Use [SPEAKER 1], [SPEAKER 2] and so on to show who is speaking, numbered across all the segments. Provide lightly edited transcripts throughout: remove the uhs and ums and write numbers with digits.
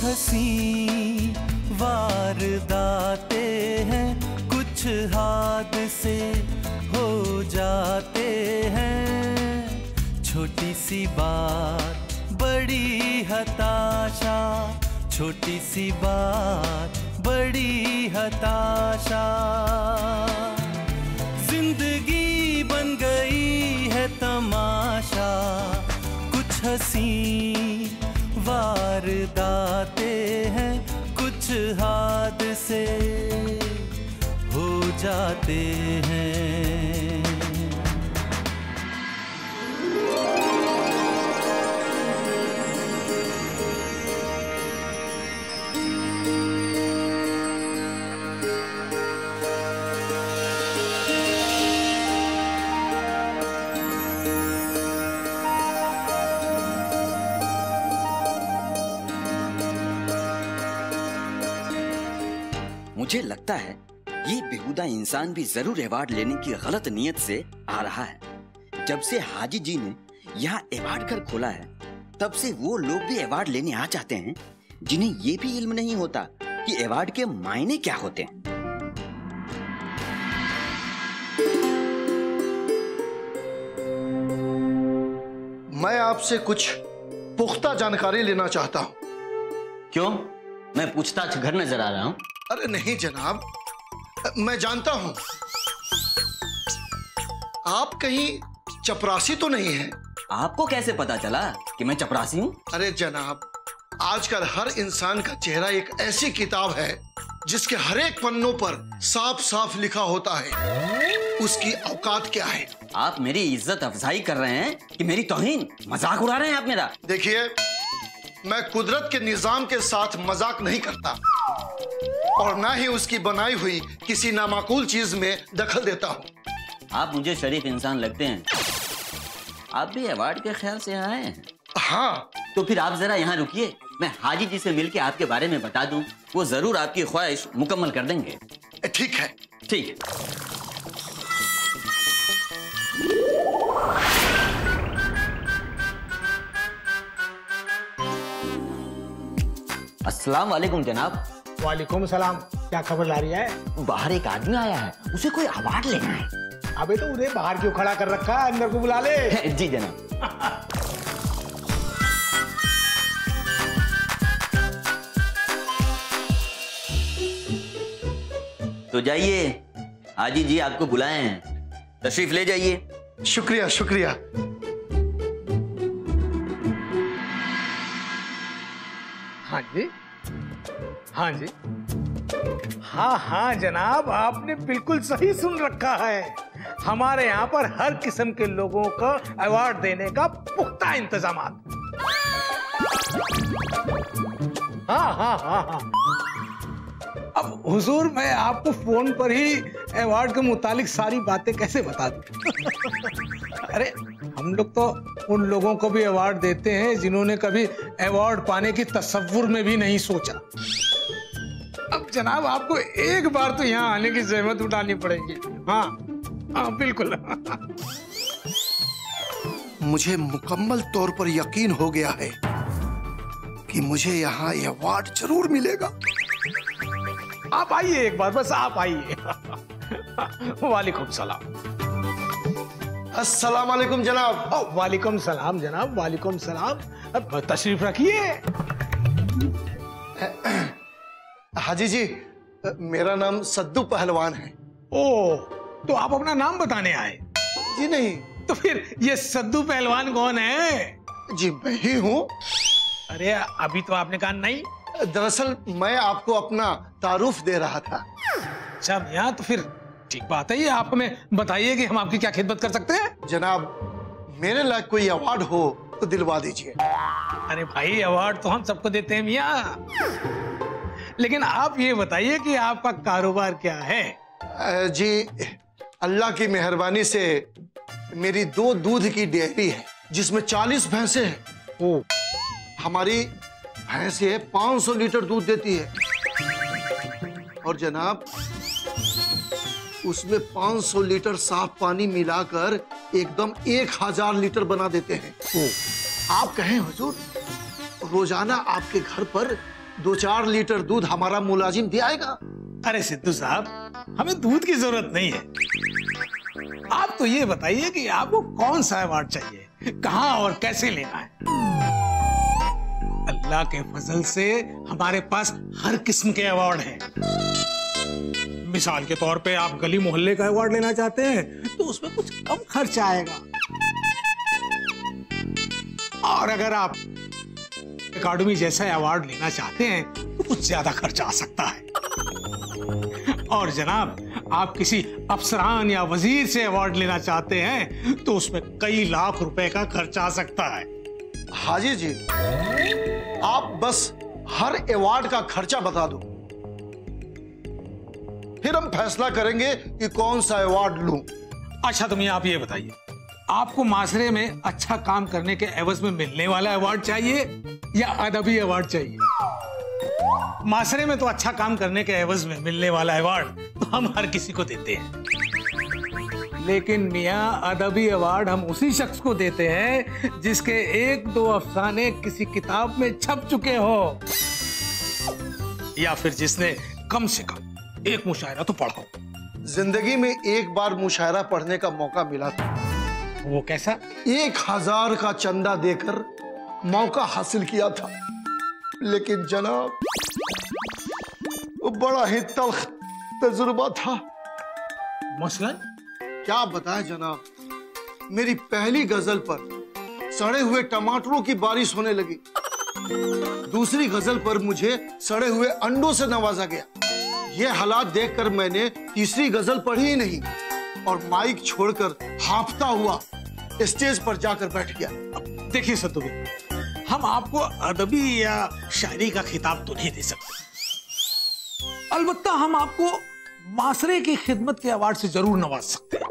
[SPEAKER 1] हंसी वारदातें हैं, कुछ हादसे हो जाते हैं। छोटी सी बात बड़ी हताशा, छोटी सी बात बड़ी हताशा। जिंदगी बन गई है तमाशा, कुछ हंसी वारदातें हैं, कुछ हादसे हो जाते हैं।
[SPEAKER 2] मुझे लगता है ये बेहुदा इंसान भी जरूर अवार्ड लेने की गलत नीयत से आ रहा है। जब से हाजी जी ने यहाँ अवार्ड घर खोला है, तब से वो लोग भी अवार्ड लेने आ जाते हैं जिन्हें ये भी इल्म नहीं होता कि अवार्ड के मायने क्या होते हैं।
[SPEAKER 3] मैं आपसे कुछ पुख्ता जानकारी लेना चाहता हूँ।
[SPEAKER 2] क्यों? मैं पूछताछ घर नजर आ रहा हूँ।
[SPEAKER 3] अरे नहीं जनाब, मैं जानता हूं आप कहीं चपरासी तो नहीं है।
[SPEAKER 2] आपको कैसे पता चला कि मैं चपरासी हूँ?
[SPEAKER 3] अरे जनाब, आजकल हर इंसान का चेहरा एक ऐसी किताब है जिसके हर एक पन्नों पर साफ साफ लिखा होता है उसकी औकात क्या है।
[SPEAKER 2] आप मेरी इज्जत अफजाई कर रहे हैं कि मेरी तौहीन? मजाक उड़ा रहे हैं आप मेरा?
[SPEAKER 3] देखिए, मैं कुदरत के निजाम के साथ मजाक नहीं करता और ना ही उसकी बनाई हुई किसी नामाकूल चीज में दखल देता हूँ।
[SPEAKER 2] आप मुझे शरीफ इंसान लगते हैं। आप भी अवार्ड के ख्याल से आए हैं?
[SPEAKER 3] हाँ।
[SPEAKER 2] तो फिर आप जरा यहाँ रुकिए, मैं हाजी जी से मिलके आपके बारे में बता दूं। वो जरूर आपकी ख्वाहिश मुकम्मल कर देंगे।
[SPEAKER 3] ठीक है।
[SPEAKER 2] ठीक है। अस्सलाम वालेकुम जनाब।
[SPEAKER 4] वालेकुम सलाम। क्या खबर ला रही है?
[SPEAKER 2] बाहर एक आदमी आया है, उसे कोई अवार्ड लेना है।
[SPEAKER 4] अबे तो उन्हें बाहर क्यों खड़ा कर रखा है? अंदर को बुला ले।
[SPEAKER 2] जी जनाब। तो जाइए, हाजी जी आपको बुलाए हैं, तशरीफ ले जाइए।
[SPEAKER 3] शुक्रिया शुक्रिया।
[SPEAKER 4] हाँ जी, हाँ जी, हाँ हाँ जनाब, आपने बिल्कुल सही सुन रखा है। हमारे यहाँ पर हर किस्म के लोगों को अवार्ड देने का पुख्ता इंतजाम। हाँ हाँ हाँ हाँ। अब हुजूर, मैं आपको फोन पर ही अवार्ड के मुतालिक सारी बातें कैसे बता दूं? अरे हम लोग तो उन लोगों को भी अवार्ड देते हैं जिन्होंने कभी अवार्ड पाने की तसव्वुर में भी नहीं सोचा। अब जनाब, आपको एक बार तो यहाँ आने की जहमत उठानी पड़ेगी। हाँ हाँ बिल्कुल।
[SPEAKER 3] मुझे मुकम्मल तौर पर यकीन हो गया है कि मुझे यहाँ यह अवार्ड जरूर मिलेगा।
[SPEAKER 4] आप आइए एक बार, बस आप आइए। वालेकुम सलाम।
[SPEAKER 3] अस्सलाम वालेकुम जनाब।
[SPEAKER 4] वालेकुम सलाम जनाब, वालेकुम सलाम। अब तशरीफ रखिए।
[SPEAKER 3] हाजी जी, मेरा नाम सद्दू पहलवान है।
[SPEAKER 4] ओह, तो आप अपना नाम बताने आए?
[SPEAKER 3] जी नहीं।
[SPEAKER 4] तो फिर ये सद्दू पहलवान कौन है?
[SPEAKER 3] जी मैं ही हूँ।
[SPEAKER 4] अरे अभी तो आपने कहा नहीं।
[SPEAKER 3] दरअसल मैं आपको अपना तारुफ दे रहा था।
[SPEAKER 4] अच्छा भैया, तो फिर ठीक बात है, ये आप हमें बताइए कि हम आपकी क्या खिदमत कर सकते हैं।
[SPEAKER 3] जनाब, मेरे लायक कोई अवार्ड हो तो दिलवा दीजिए।
[SPEAKER 4] अरे भाई, अवार्ड तो हम सबको देते हैं मियाँ, लेकिन आप ये बताइए कि आपका कारोबार क्या है?
[SPEAKER 3] जी, अल्लाह की मेहरबानी से मेरी 2 दूध की डेयरी है जिसमें 40 भैंसे हैं। हमारी भैंसे 500 लीटर दूध देती है और जनाब उसमें 500 लीटर साफ पानी मिलाकर एकदम 1000 लीटर बना देते हैं। आप कहें हुजूर, रोजाना आपके घर पर 2-4 लीटर दूध हमारा मुलाजिम दे आएगा।
[SPEAKER 4] अरे सिद्धू साहब, हमें दूध की जरूरत नहीं है। आप तो ये बताइए कि आपको कौन सा अवार्ड चाहिए, कहाँ और कैसे लेना है। अल्लाह के फजल से हमारे पास हर किस्म के अवार्ड हैं। मिसाल के तौर पे आप गली मोहल्ले का अवार्ड लेना चाहते हैं तो उसमें कुछ कम खर्चा आएगा, और अगर आप अकादमी जैसा अवार्ड लेना चाहते हैं तो कुछ ज्यादा खर्चा आ सकता है। और जनाब, आप किसी अफसरान या वजीर से अवार्ड लेना चाहते हैं तो उसमें कई लाख रुपए का खर्चा आ सकता है।
[SPEAKER 3] हाजी जी, आप बस हर अवार्ड का खर्चा बता दो, फिर हम फैसला करेंगे कि कौन सा अवार्ड लूं।
[SPEAKER 4] अच्छा, तो आप ये बताइए, आपको माशरे में अच्छा काम करने के एवज में मिलने वाला अवार्ड चाहिए या अदबी अवार्ड चाहिए? माशरे में तो अच्छा काम करने के एवज में मिलने वाला अवार्ड तो हम हर किसी को देते हैं, लेकिन मियां अदबी अवार्ड हम उसी शख्स को देते हैं जिसके 1-2 अफसाने किसी किताब में छप चुके हो, या फिर जिसने कम से कम एक मुशायरा तो पढ़ा हो।
[SPEAKER 3] जिंदगी में एक बार मुशायरा पढ़ने का मौका मिला था।
[SPEAKER 4] वो कैसा?
[SPEAKER 3] 1000 का चंदा देकर मौका हासिल किया था, लेकिन जनाब वो बड़ा ही तल्ख तजुर्बा था।
[SPEAKER 4] मसलन?
[SPEAKER 3] क्या बताएं जनाब, मेरी पहली गजल पर सड़े हुए टमाटरों की बारिश होने लगी, दूसरी गजल पर मुझे सड़े हुए अंडों से नवाजा गया। ये हालात देखकर मैंने तीसरी गजल पढ़ी ही नहीं और माइक छोड़कर हांफता हुआ स्टेज पर जाकर बैठ गया।
[SPEAKER 4] देखिए सत्तू भाई, हम आपको अदबी या शायरी का खिताब तो नहीं दे सकते, अलबत्ता हम आपको माशरे की खिदमत के अवार्ड से जरूर नवाज सकते हैं।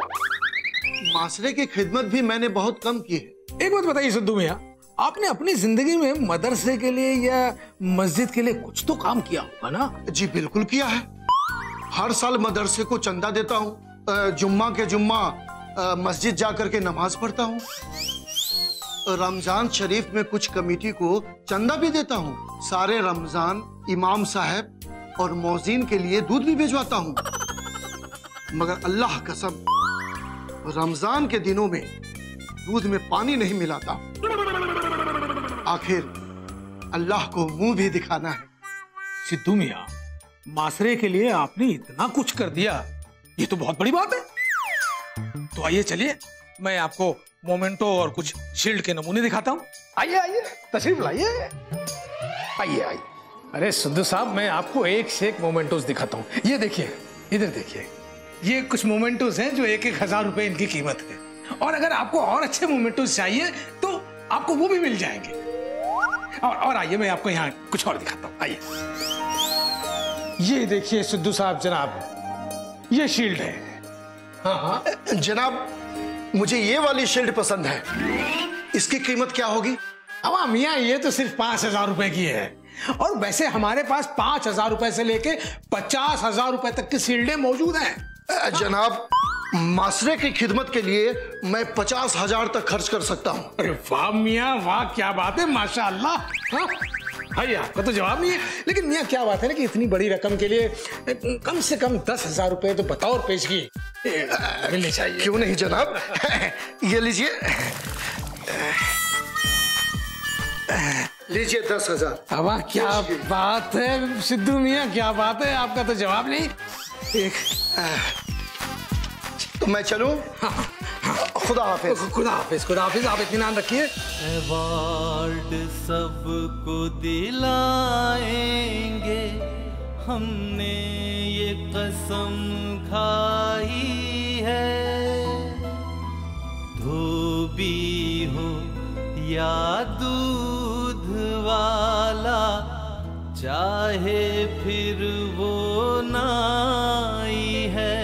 [SPEAKER 3] माशरे की खिदमत भी मैंने बहुत कम की है।
[SPEAKER 4] एक बात बताइए सद्दू मियां, आपने अपनी जिंदगी में मदरसे के लिए या मस्जिद के लिए कुछ तो काम किया होगा ना?
[SPEAKER 3] जी बिल्कुल किया है। हर साल मदरसे को चंदा देता हूँ, जुम्मा के जुम्मा मस्जिद जाकर के नमाज पढ़ता हूँ, रमजान शरीफ में कुछ कमेटी को चंदा भी देता हूँ, सारे रमजान इमाम साहब और मौजीन के लिए दूध भी भिजवाता हूँ। मगर अल्लाह कसम, रमजान के दिनों में दूध में पानी नहीं मिलाता। आखिर अल्लाह को मुंह भी दिखाना है।
[SPEAKER 4] सिद्धू मियां, माशरे के लिए आपने इतना कुछ कर दिया, ये तो बहुत बड़ी बात है। तो आइए चलिए, मैं आपको मोमेंटो और कुछ शील्ड के नमूने दिखाता हूँ। आइए आइए, तशरीफ लाइए, आइए आइए। अरे सिद्धू साहब, मैं आपको एक से एक मोमेंटोस दिखाता हूँ। ये देखिए, इधर देखिए, ये कुछ मोमेंटोस हैं जो 1-1000 रुपए इनकी कीमत है, और अगर आपको और अच्छे मोमेंटोस चाहिए तो आपको वो भी मिल जाएंगे। और आइए, मैं आपको यहाँ कुछ और दिखाता हूँ। आइए, ये देखिए सिद्धू साहब जनाब, ये शील्ड है। हाँ हाँ
[SPEAKER 3] जनाब, मुझे ये वाली शील्ड पसंद है। इसकी कीमत क्या होगी?
[SPEAKER 4] अवा मियाँ, ये तो सिर्फ 5000 रुपए की है, और वैसे हमारे पास 5000 रुपए से लेके 50,000 रुपए तक की शील्डें मौजूद हैं।
[SPEAKER 3] जनाब, माशरे की खिदमत के लिए मैं 50,000 तक खर्च कर सकता हूँ।
[SPEAKER 4] अरे वाह मियाँ, वाह, क्या बात है, माशाअल्लाह। हाँ भाई, आपका तो जवाब नहीं है। लेकिन मियाँ, क्या बात है ना कि इतनी बड़ी रकम के लिए कम से कम 10,000 रुपए तो बतौर पेशगी मिलने चाहिए।
[SPEAKER 3] क्यों नहीं जनाब, ये लीजिए, लीजिए 10,000।
[SPEAKER 4] अब क्या बात है सिद्धू मियाँ, क्या बात है, आपका तो जवाब नहीं। एक
[SPEAKER 3] तो मैं चलूं? खुदा हाफिज।
[SPEAKER 4] खुदा हाफिज, खुदा हाफिज, आप इत्मीनान रखिए।
[SPEAKER 1] अवार्ड सबको दिलाएंगे, हमने ये कसम खाई है। धोबी हो या दूध वाला, चाहे फिर वो नाई है।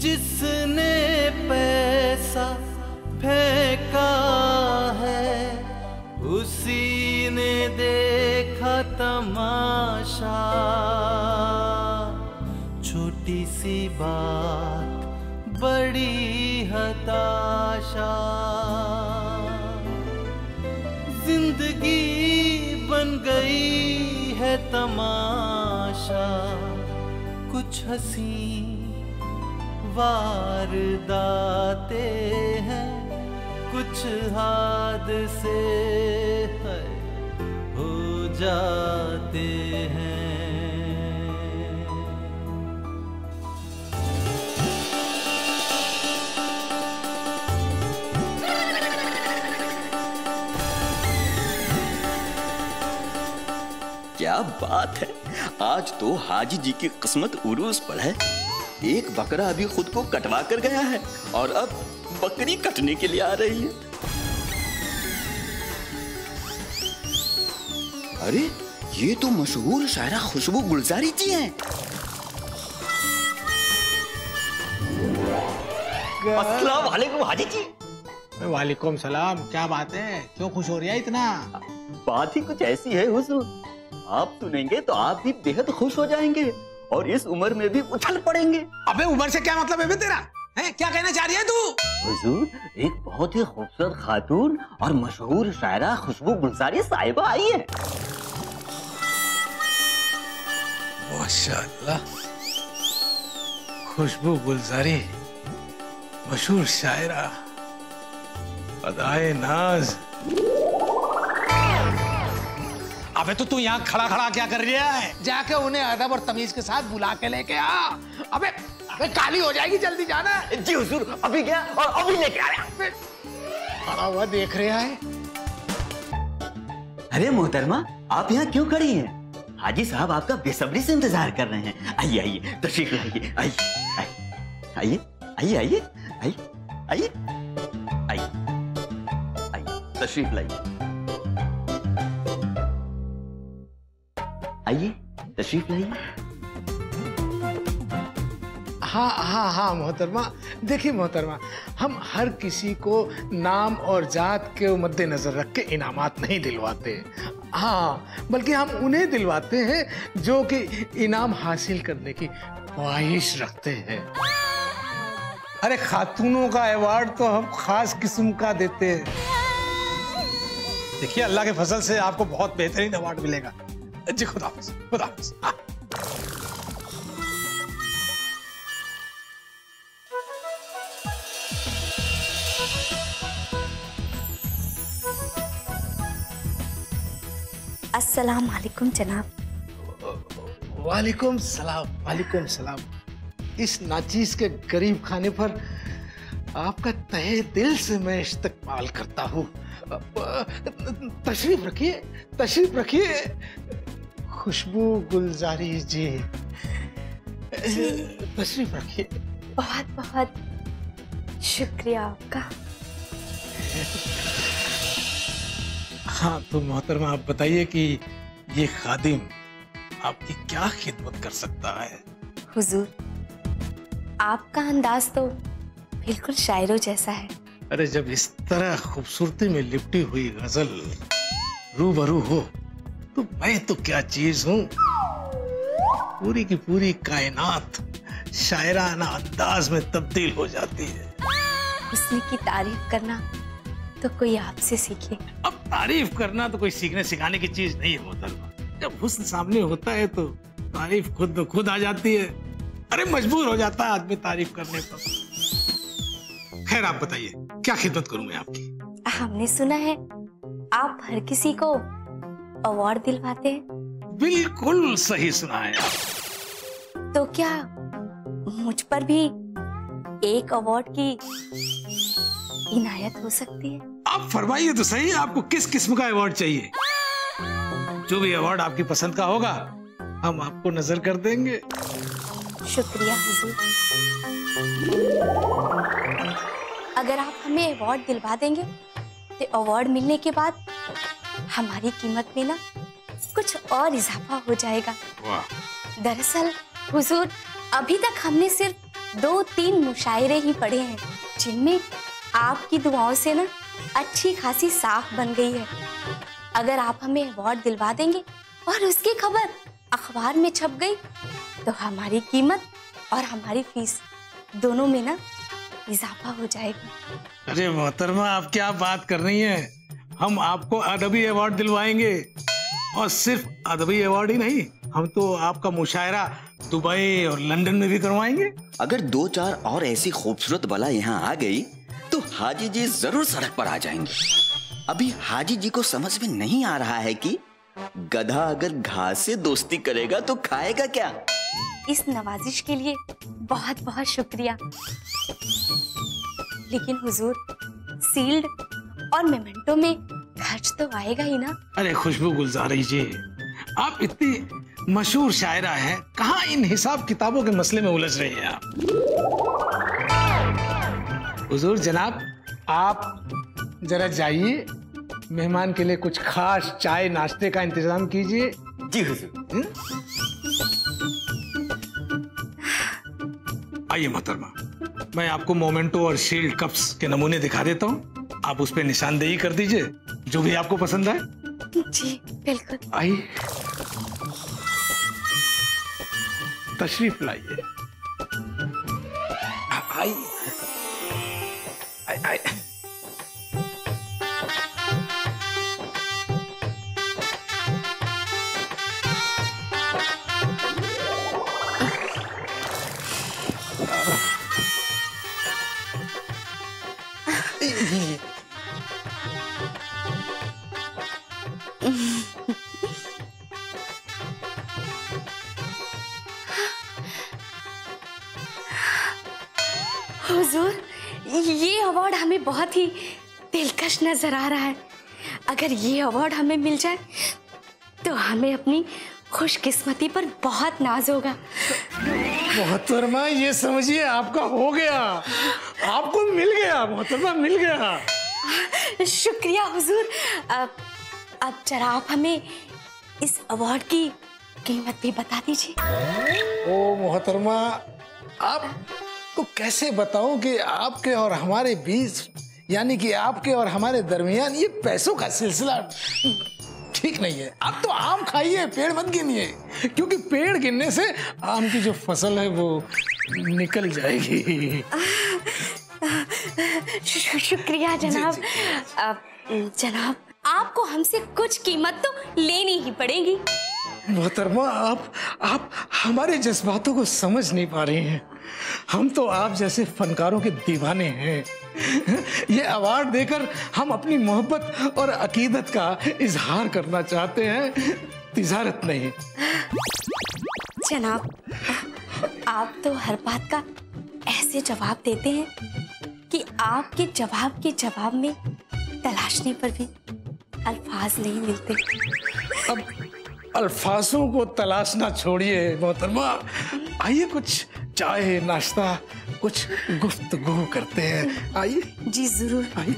[SPEAKER 1] जिसने पैसा फेंका है, उसी ने देखा तमाशा। छोटी सी बात बड़ी हताशा। जिंदगी बन गई है तमाशा, कुछ हंसी वारदाते हैं, कुछ हादसे हो जाते हैं।
[SPEAKER 2] क्या बात है, आज तो हाजी जी की किस्मत उरूस पर है। एक बकरा अभी खुद को कटवा कर गया है और अब बकरी कटने के लिए आ रही है। अरे ये तो मशहूर शायरा खुशबू गुलजारी जी हैं। अस्सलाम वालेकुम हाजी जी।
[SPEAKER 4] वालेकुम सलाम। क्या बात है, क्यों खुश हो रही है इतना?
[SPEAKER 2] बात ही कुछ ऐसी है हुजूर, आप सुनेंगे तो आप भी बेहद खुश हो जाएंगे और इस उम्र में भी उछल पड़ेंगे।
[SPEAKER 4] अबे उम्र से क्या मतलब है बे तेरा? है क्या कहना चाह रही है तू?
[SPEAKER 2] हुजूर, एक बहुत ही खूबसूरत खातून और मशहूर शायरा खुशबू गुलजारी साहिबा आई है।
[SPEAKER 4] माशाअल्लाह, खुशबू गुलजारी, मशहूर शायरा, अदाए नाज। अबे तो तू यहाँ खड़ा खड़ा क्या कर रही है? जाके उन्हें अदब और तमीज के साथ बुला के लेके आ। अबे अबे काली हो जाएगी, जल्दी जाना।
[SPEAKER 2] जी हुजूर, अभी गया और अभी लेके आया।
[SPEAKER 4] खड़ा हुआ देख रहा है।
[SPEAKER 2] अरे मोहतरमा, आप यहाँ क्यों खड़ी हैं? हाजी साहब आपका बेसब्री से इंतजार कर रहे हैं। आइए आइए, तशरीफ लाइए। आइए आइए आइए आइए आइए आइए आइए आइए, तशरीफ लाइए। आइए, तशरीफ लाइए।
[SPEAKER 4] हाँ हाँ हाँ मोहतरमा, देखिए मोहतरमा, हम हर किसी को नाम और जात के मद्देनजर रख के इनामात नहीं दिलवाते। हाँ, बल्कि हम उन्हें दिलवाते हैं जो कि इनाम हासिल करने की ख्वाहिश रखते हैं। अरे खातूनों का अवार्ड तो हम खास किस्म का देते हैं। देखिए अल्लाह के फजल से आपको बहुत बेहतरीन अवार्ड मिलेगा। जी खुदा हाफिज, खुदा हाफिज। हाँ।
[SPEAKER 5] अस्सलाम वालेकुम जनाब।
[SPEAKER 4] वालेकुम सलाम, वालेकुम सलाम। इस नाचीज के गरीब खाने पर आपका तहे दिल से मैं इस्तकबाल करता हूँ। तशरीफ रखिए, तशरीफ रखिए खुशबू गुलजारी जी, तशरीफ रखिए।
[SPEAKER 5] बहुत बहुत शुक्रिया आपका।
[SPEAKER 4] हाँ तो मोहतरमा आप बताइए कि ये खादिम आपकी क्या खिदमत कर सकता है?
[SPEAKER 5] हुजूर, आपका अंदाज तो बिल्कुल शायरों जैसा है।
[SPEAKER 4] अरे जब इस तरह खूबसूरती में लिपटी हुई गजल रूबरू हो तो मैं तो क्या चीज हूँ। पूरी की पूरी कायनात शायराना अंदाज में तब्दील हो जाती है।
[SPEAKER 5] हुस्न की तारीफ करना तो कोई आपसे सीखे।
[SPEAKER 4] अब तारीफ करना तो कोई सीखने सिखाने की चीज नहीं है मोहतरमा। जब हुस्न सामने होता है तो तारीफ खुद ब खुद आ जाती है। अरे मजबूर हो जाता है आदमी तारीफ करने पर। खैर आप बताइए क्या खिदमत करूं मैं आपकी?
[SPEAKER 5] हमने सुना है आप हर किसी को अवार्ड दिलवाते हैं।
[SPEAKER 4] बिल्कुल सही सुना है आप।
[SPEAKER 5] तो क्या मुझ पर भी एक अवार्ड की इनायत हो सकती है?
[SPEAKER 4] आप फरमाइए तो सही, आपको किस किस्म का अवार्ड चाहिए? जो भी अवार्ड आपकी पसंद का होगा हम आपको नजर कर देंगे।
[SPEAKER 5] शुक्रिया हुजूर। अगर आप हमें अवार्ड दिलवा देंगे तो अवार्ड मिलने के बाद हमारी कीमत में ना कुछ और इजाफा हो जाएगा।
[SPEAKER 4] वाह।
[SPEAKER 5] दरअसल हुजूर, अभी तक हमने सिर्फ 2-3 मुशायरे ही पढ़े हैं जिनमें आपकी दुआओं से ना अच्छी खासी साख बन गई है। अगर आप हमें अवार्ड दिलवा देंगे और उसकी खबर अखबार में छप गई तो हमारी कीमत और हमारी फीस दोनों में ना इजाफा हो जाएगा।
[SPEAKER 4] अरे मोहतरमा आप क्या बात कर रही हैं? हम आपको अदबी अवार्ड दिलवाएंगे और सिर्फ अदबी अवार्ड ही नहीं, हम तो आपका मुशायरा दुबई और लंदन में भी करवाएंगे।
[SPEAKER 2] अगर 2-4 और ऐसी खूबसूरत बला यहाँ आ गई तो हाजी जी जरूर सड़क पर आ जाएंगे। अभी हाजी जी को समझ में नहीं आ रहा है कि गधा अगर घास से दोस्ती करेगा तो खाएगा क्या।
[SPEAKER 5] इस नवाजिश के लिए बहुत बहुत शुक्रिया। लेकिन हुजूर, सील्ड और मेमेंटो में खर्च तो आएगा ही ना।
[SPEAKER 4] अरे खुशबू गुलजारी जी, आप इतनी मशहूर शायरा हैं, कहाँ इन हिसाब किताबों के मसले में उलझ रही हैं आप। हुजूर जनाब, आप जरा जाइए, मेहमान के लिए कुछ खास चाय नाश्ते का इंतजाम कीजिए।
[SPEAKER 2] जी हुजूर।
[SPEAKER 4] आइए मोहतरमा, मैं आपको मोमेंटो और शील्ड कप्स के नमूने दिखा देता हूँ, आप उस पर निशानदेही कर दीजिए, जो भी आपको पसंद आए।
[SPEAKER 5] जी बिल्कुल।
[SPEAKER 4] आइए, तशरीफ लाइए। आइए, आइए।
[SPEAKER 5] हुजूर, ये अवार्ड हमें बहुत ही दिलकश नजर आ रहा है। अगर ये अवार्ड हमें मिल जाए तो हमें अपनी खुशकिस्मती पर बहुत नाज होगा।
[SPEAKER 4] मोहतरमा, ये समझिए आपका हो गया, आपको मिल गया मोहतरमा, मिल गया।
[SPEAKER 5] शुक्रिया हुजूर। अब जरा आप हमें इस अवार्ड की कीमत भी बता दीजिए।
[SPEAKER 4] ओ मोहतरमा, आप तो कैसे बताऊं कि आपके और हमारे बीच, यानी कि आपके और हमारे दरमियान ये पैसों का सिलसिला ठीक नहीं है। आप तो आम खाइए, पेड़ मत गिनिए, क्योंकि पेड़ गिनने से आम की जो फसल है वो निकल जाएगी।
[SPEAKER 5] शुक्रिया जनाब। जनाब, आपको हमसे कुछ कीमत तो लेनी ही पड़ेगी।
[SPEAKER 4] मोहतरमा, आप हमारे जज्बातों को समझ नहीं पा रही हैं। हम तो आप जैसे फनकारों के दीवाने हैं। ये अवार्ड देकर हम अपनी मोहब्बत और अकीदत का इजहार करना चाहते हैं, तिजारत नहीं।
[SPEAKER 5] जनाब, आप तो हर बात का ऐसे जवाब देते हैं कि आपके जवाब में तलाशने पर भी अल्फाज नहीं मिलते।
[SPEAKER 4] अब अल्फाजों को तलाशना छोड़िए मोहतरमा, आइए कुछ चाय नाश्ता, कुछ गुफ्तगू करते हैं। आइए।
[SPEAKER 5] जी जरूर।
[SPEAKER 4] आइए।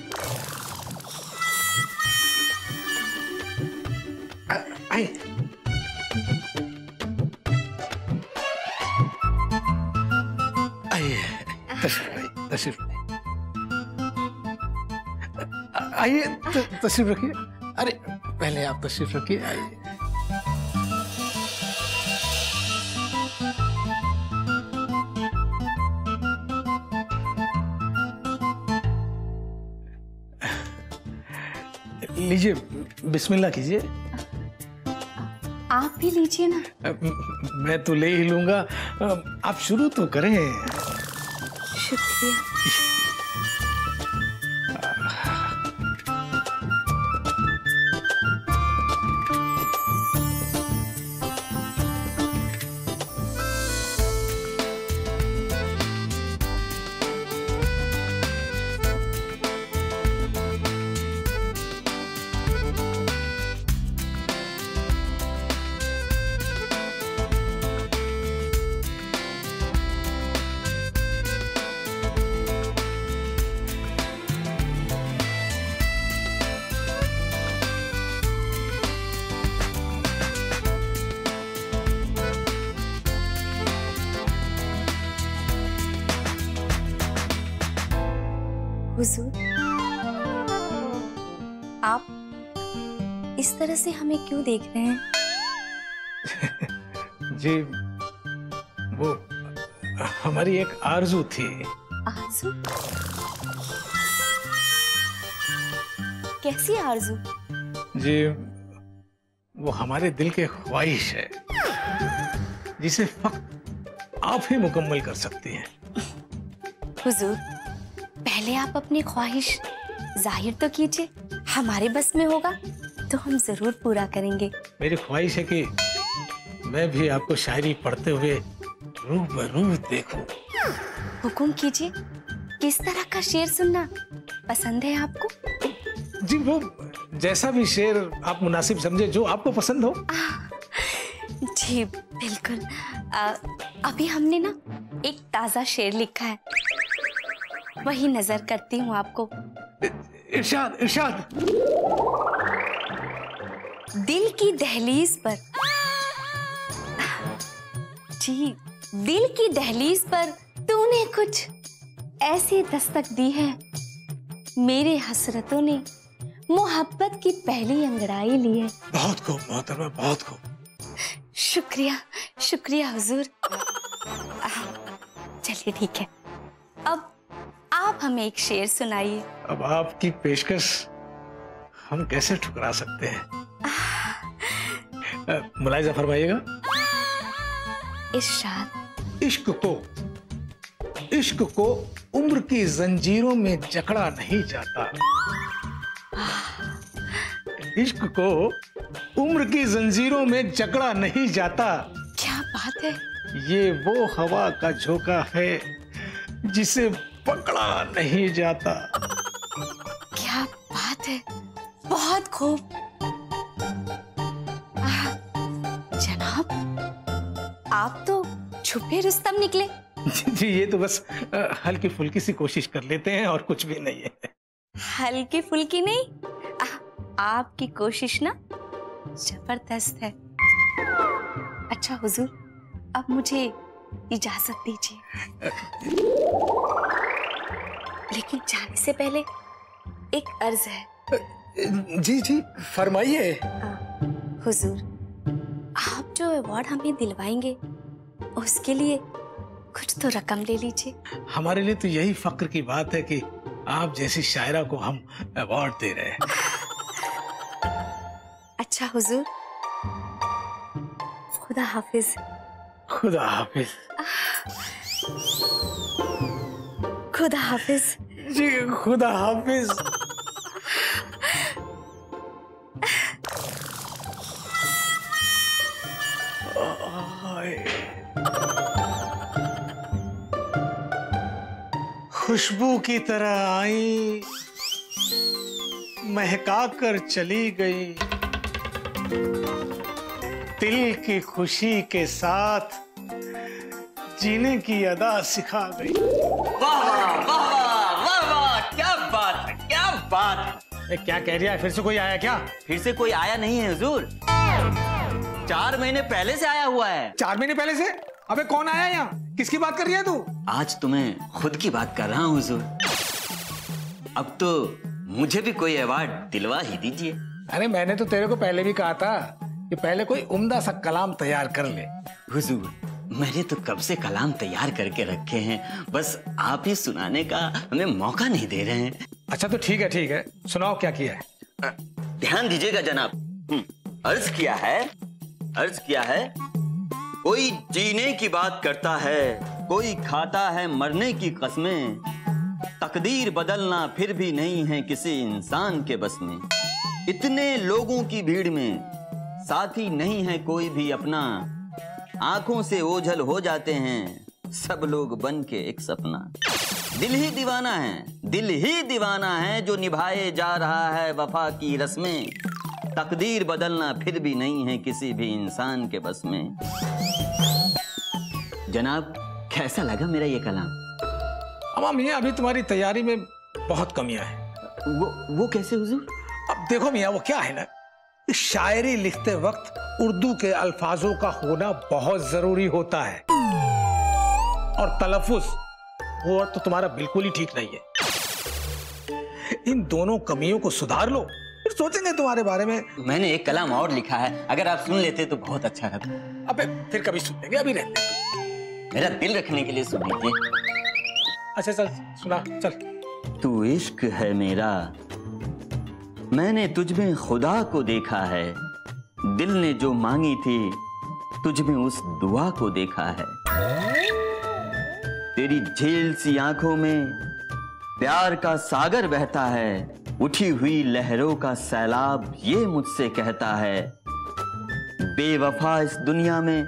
[SPEAKER 4] आइए। आइए, तशरीफ आइए, तशरीफ रखिए। अरे पहले आप तशरीफ रखिए, आइए। लीजिए, बिस्मिल्लाह कीजिए।
[SPEAKER 5] आप भी लीजिए ना।
[SPEAKER 4] मैं तो ले ही लूंगा, आप शुरू तो करें।
[SPEAKER 5] शुक्रिया। हुजूर, आप इस तरह से हमें क्यों देख रहे हैं?
[SPEAKER 4] जी, वो हमारी एक आरज़ू थी।
[SPEAKER 5] आरज़ू? कैसी आरज़ू?
[SPEAKER 4] जी, वो हमारे दिल के ख्वाहिश है, जिसे फक्त आप ही मुकम्मल कर सकती हैं।
[SPEAKER 5] हुजूर, पहले आप अपनी ख्वाहिश जाहिर तो कीजिए, हमारे बस में होगा तो हम जरूर पूरा करेंगे।
[SPEAKER 4] मेरी ख्वाहिश है कि मैं भी आपको शायरी पढ़ते हुए रूबरू देखूं।
[SPEAKER 5] हुकुम कीजिए, किस तरह का शेर सुनना पसंद है आपको?
[SPEAKER 4] जी, वो जैसा भी शेर आप मुनासिब समझे, जो आपको पसंद हो।
[SPEAKER 5] जी बिल्कुल। अभी हमने ना एक ताजा शेर लिखा है, वही नजर करती हूँ आपको।
[SPEAKER 4] इरशाद इरशाद।
[SPEAKER 5] दिल की दहलीज पर, जी दिल की दहलीज पर तूने कुछ ऐसी दस्तक दी है, मेरे हसरतों ने मोहब्बत की पहली अंगड़ाई ली है।
[SPEAKER 4] बहुत खूब मोहतरमा, बहुत खूब।
[SPEAKER 5] शुक्रिया शुक्रिया हुजूर। चलिए ठीक है, अब आप हमें एक शेर सुनाइए।
[SPEAKER 4] अब आपकी पेशकश हम कैसे ठुकरा सकते हैं? मुलाहिजा फरमाइएगा।
[SPEAKER 5] इरशाद।
[SPEAKER 4] इश्क को उम्र की जंजीरों में जकड़ा नहीं जाता। इश्क को उम्र की जंजीरों में जकड़ा नहीं जाता।
[SPEAKER 5] क्या बात है!
[SPEAKER 4] ये वो हवा का झोंका है जिसे पकड़ा नहीं जाता।
[SPEAKER 5] क्या बात है, बहुत खूब। जनाब, आप तो छुपे रुस्तम निकले।
[SPEAKER 4] जी, ये तो बस हल्की फुल्की सी कोशिश कर लेते हैं, और कुछ भी नहीं है।
[SPEAKER 5] हल्की फुल्की नहीं, आपकी कोशिश ना जबरदस्त है। अच्छा हुजूर, अब मुझे इजाजत दीजिए, लेकिन जाने से पहले एक अर्ज है।
[SPEAKER 4] जी जी फरमाइए।
[SPEAKER 5] हुजूर, आप जो अवार्ड हमें दिलवाएंगे उसके लिए कुछ तो रकम ले लीजिए।
[SPEAKER 4] हमारे लिए तो यही फक्र की बात है कि आप जैसी शायरा को हम अवार्ड दे रहे हैं।
[SPEAKER 5] अच्छा हुजूर, खुदा हाफिज।
[SPEAKER 4] खुदा हाफिज।
[SPEAKER 5] खुदा हाफिज।
[SPEAKER 4] जी खुदा हाफिज। खुशबू की तरह आई, महका कर चली गई, दिल की खुशी के साथ जीने की अदा सिखा गई।
[SPEAKER 2] वाह वाह वाह वाह वाह, क्या बात है, क्या बात है।
[SPEAKER 4] क्या कह रही है? फिर से कोई आया क्या?
[SPEAKER 2] फिर से कोई आया नहीं है हुजूर, 4 महीने पहले से आया हुआ है।
[SPEAKER 4] 4 महीने पहले से? अबे कौन आया यहाँ? किसकी बात कर रही है तू?
[SPEAKER 2] आज तो मैं खुद की बात कर रहा हूँ हुजूर। अब तो मुझे भी कोई अवार्ड दिलवा ही दीजिए।
[SPEAKER 4] अरे मैंने तो तेरे को पहले भी कहा था कि पहले कोई उम्दा सा कलाम तैयार कर ले।
[SPEAKER 2] हुजूर, मैंने तो कब से कलाम तैयार करके रखे हैं, बस आप ही सुनाने का हमें मौका नहीं दे रहे हैं।
[SPEAKER 4] अच्छा तो ठीक है, सुनाओ क्या किया है।
[SPEAKER 2] ध्यान दीजिएगा जनाब। अर्ज किया है, कोई जीने की बात करता है, कोई खाता है मरने की कसमें, तकदीर बदलना फिर भी नहीं है किसी इंसान के बस में। इतने लोगों की भीड़ में साथी नहीं है कोई भी अपना, आंखों से ओझल हो जाते हैं सब लोग बन के एक सपना। दिल ही दीवाना है जो निभाए जा रहा है वफा की रस्में, तकदीर बदलना फिर भी नहीं है किसी भी इंसान के बस में। जनाब, कैसा लगा मेरा ये कलाम?
[SPEAKER 4] अम्मा मियाँ, अभी तुम्हारी तैयारी में बहुत कमियां हैं।
[SPEAKER 2] वो कैसे हुजूर?
[SPEAKER 4] अब देखो मियाँ, वो क्या है ना, शायरी लिखते वक्त उर्दू के अल्फाजों का होना बहुत जरूरी होता है, और तलफ्फुज वो तो तुम्हारा बिल्कुल ही ठीक नहीं है। इन दोनों कमियों को सुधार लो, फिर सोचेंगे तुम्हारे बारे में।
[SPEAKER 2] मैंने एक कलाम और लिखा है, अगर आप सुन लेते तो बहुत अच्छा रहता।
[SPEAKER 4] अबे फिर कभी सुन लेंगे, अभी रहते।
[SPEAKER 2] मेरा दिल रखने के लिए सुन लीजिए।
[SPEAKER 4] अच्छा चल सुना, चल।
[SPEAKER 2] तू इश्क है मेरा, मैंने तुझ में खुदा को देखा है, दिल ने जो मांगी थी तुझ में उस दुआ को देखा है। तेरी झील सी आंखों में प्यार का सागर बहता है, उठी हुई लहरों का सैलाब ये मुझसे कहता है। बेवफा इस दुनिया में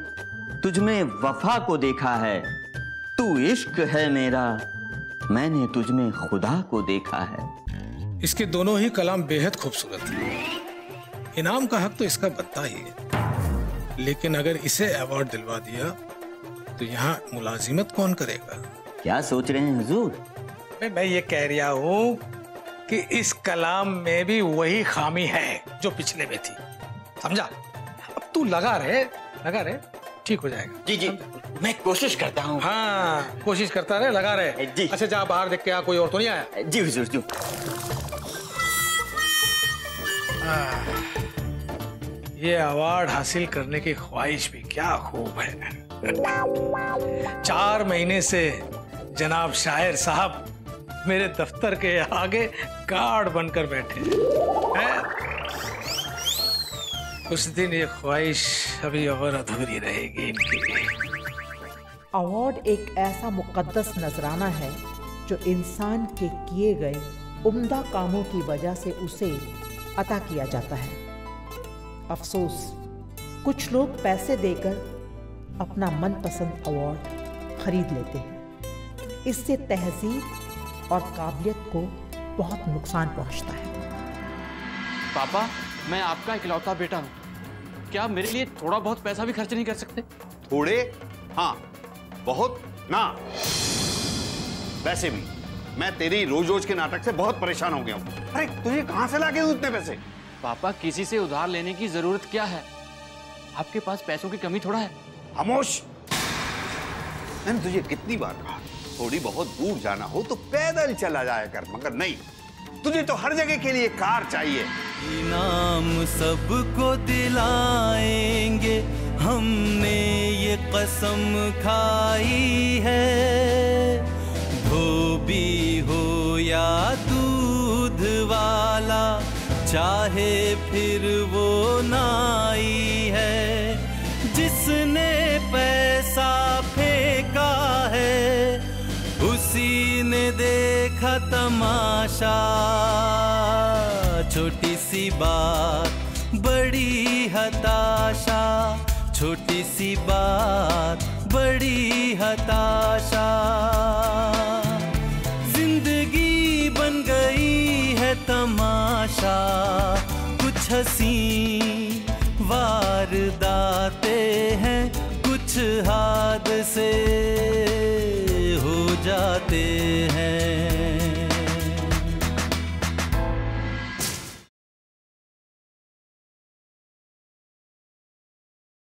[SPEAKER 2] तुझ में वफा को देखा है। तू इश्क है मेरा, मैंने तुझ में खुदा को देखा है।
[SPEAKER 4] इसके दोनों ही कलाम बेहद खूबसूरत हैं। इनाम का हक तो इसका बनता ही है, लेकिन अगर इसे अवार्ड दिलवा दिया तो यहाँ मुलाजिमत कौन करेगा?
[SPEAKER 2] क्या सोच रहे हैं हुजूर?
[SPEAKER 4] मैं ये कह रहा हूँ कि इस कलाम में भी वही खामी है जो पिछले में थी, समझा? अब तू लगा रहे, ठीक हो जाएगा।
[SPEAKER 2] जी जी, मैं कोशिश करता हूँ।
[SPEAKER 4] हाँ, कोशिश करता रहे, लगा रहे
[SPEAKER 2] जी।
[SPEAKER 4] अच्छा जा बाहर देख के आ, कोई और तो नहीं आया?
[SPEAKER 2] जी हुजूर जी।
[SPEAKER 4] ये अवार्ड हासिल करने की ख्वाहिश भी क्या खूब है। 4 महीने से जनाब शायर साहब मेरे दफ्तर के आगे गार्ड बनकर बैठे हैं। उस दिन ये ख्वाहिश अभी और अधूरी रहेगी इनकी।
[SPEAKER 6] अवार्ड एक ऐसा मुकद्दस नजराना है जो इंसान के किए गए उम्दा कामों की वजह से उसे अता किया जाता है। अफसोस, कुछ लोग पैसे देकर अपना मनपसंद अवार्ड खरीद लेते हैं। इससे तहजीब और काबिलियत को बहुत नुकसान पहुंचता है।
[SPEAKER 7] पापा, मैं आपका इकलौता बेटा हूँ, क्या आप मेरे लिए थोड़ा बहुत पैसा भी खर्च नहीं कर सकते?
[SPEAKER 8] थोड़े? हाँ, बहुत ना। वैसे भी मैं तेरी रोज रोज के नाटक से बहुत परेशान हो गया हूँ। अरे तुझे कहाँ से लाके दूं इतने पैसे?
[SPEAKER 7] पापा, किसी से उधार लेने की जरूरत क्या है? आपके पास पैसों की कमी थोड़ा है।
[SPEAKER 8] खामोश! मैंने तुझे कितनी बार कहा, थोड़ी बहुत दूर जाना हो तो पैदल चला जाया कर, मगर नहीं, तुझे तो हर जगह के लिए कार चाहिए।
[SPEAKER 1] इनाम सबको दिलाएंगे, हमने ये कसम खाई है। धोबी हो या दूध वाला, चाहे फिर वो नाई है। जिसने पैसा फेंका है, उसी ने देखा तमाशा। छोटी सी बात बड़ी हताशा, छोटी सी बात बड़ी हताशा। जिंदगी बन गई है तमाशा, कुछ हंसी वारदातें हैं, कुछ हादसे हो जाते हैं।